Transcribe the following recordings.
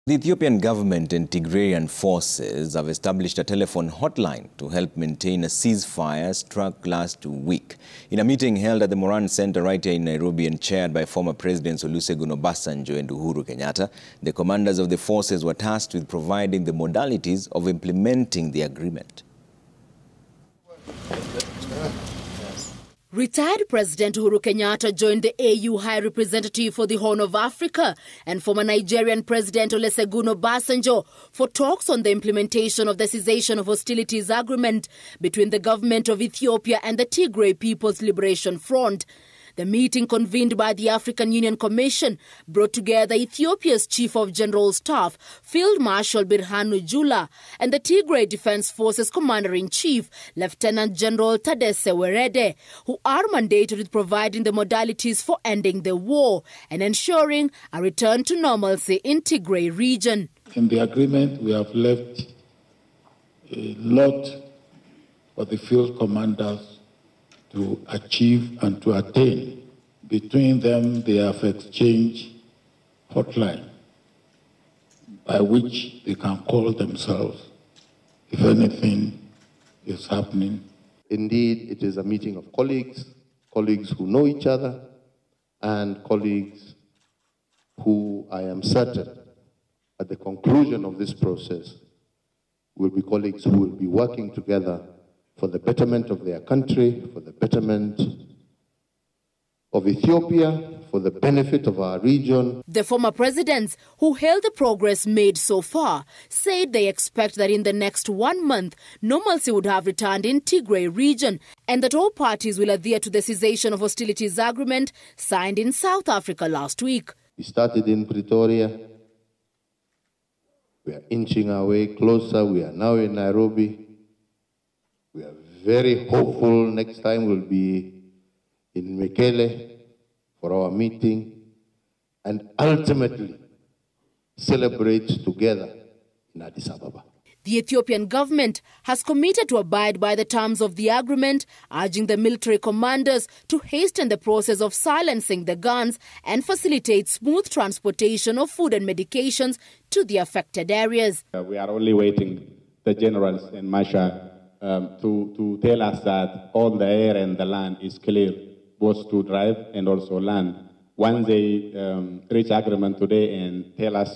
The Ethiopian government and Tigrayan forces have established a telephone hotline to help maintain a ceasefire struck last week. In a meeting held at the Moran Centre right here in Nairobi and chaired by former Presidents Olusegun, Obasanjo and Uhuru Kenyatta, the commanders of the forces were tasked with providing the modalities of implementing the agreement. Retired President Uhuru Kenyatta joined the AU High Representative for the Horn of Africa and former Nigerian President Olusegun Obasanjo for talks on the implementation of the cessation of hostilities agreement between the government of Ethiopia and the Tigray People's Liberation Front. The meeting, convened by the African Union Commission, brought together Ethiopia's Chief of General Staff, Field Marshal Birhanu Jula, and the Tigray Defense Forces Commander-in-Chief, Lieutenant General Tadesse Werede, who are mandated with providing the modalities for ending the war and ensuring a return to normalcy in Tigray region. In the agreement, we have left a lot for the field commanders to achieve and to attain. Between them, they have exchanged hotline by which they can call themselves if anything is happening. Indeed, it is a meeting of colleagues who know each other, and colleagues who I am certain at the conclusion of this process will be colleagues who will be working together for the betterment of their country, for the betterment of Ethiopia, for the benefit of our region. The former presidents, who hailed the progress made so far, said they expect that in the next 1 month, normalcy would have returned in Tigray region and that all parties will adhere to the cessation of hostilities agreement signed in South Africa last week. We started in Pretoria. We are inching our way closer. We are now in Nairobi. We are very hopeful next time we'll be in Mekele for our meeting and ultimately celebrate together in Addis Ababa. The Ethiopian government has committed to abide by the terms of the agreement, urging the military commanders to hasten the process of silencing the guns and facilitate smooth transportation of food and medications to the affected areas. We are only waiting the generals in Masha to tell us that all the air and the land is clear, both to drive and also land. Once they reach agreement today and tell us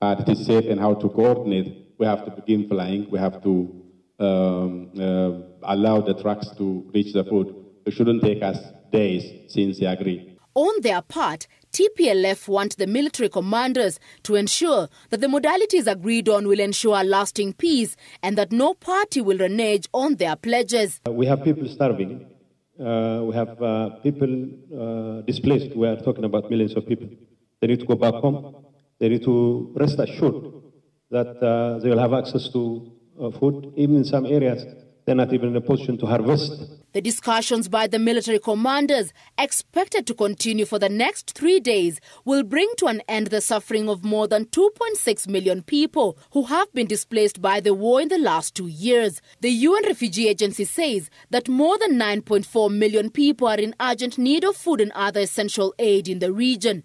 that it is safe and how to coordinate, we have to begin flying. We have to allow the trucks to reach the food. It shouldn't take us days since they agreed. On their part, TPLF want the military commanders to ensure that the modalities agreed on will ensure lasting peace and that no party will renege on their pledges. We have people starving. We have people displaced. We are talking about millions of people. They need to go back home. They need to rest assured that they will have access to food. Even in some areas, they're not even in a position to harvest. The discussions by the military commanders, expected to continue for the next 3 days, will bring to an end the suffering of more than 2.6 million people who have been displaced by the war in the last 2 years. The UN Refugee Agency says that more than 9.4 million people are in urgent need of food and other essential aid in the region.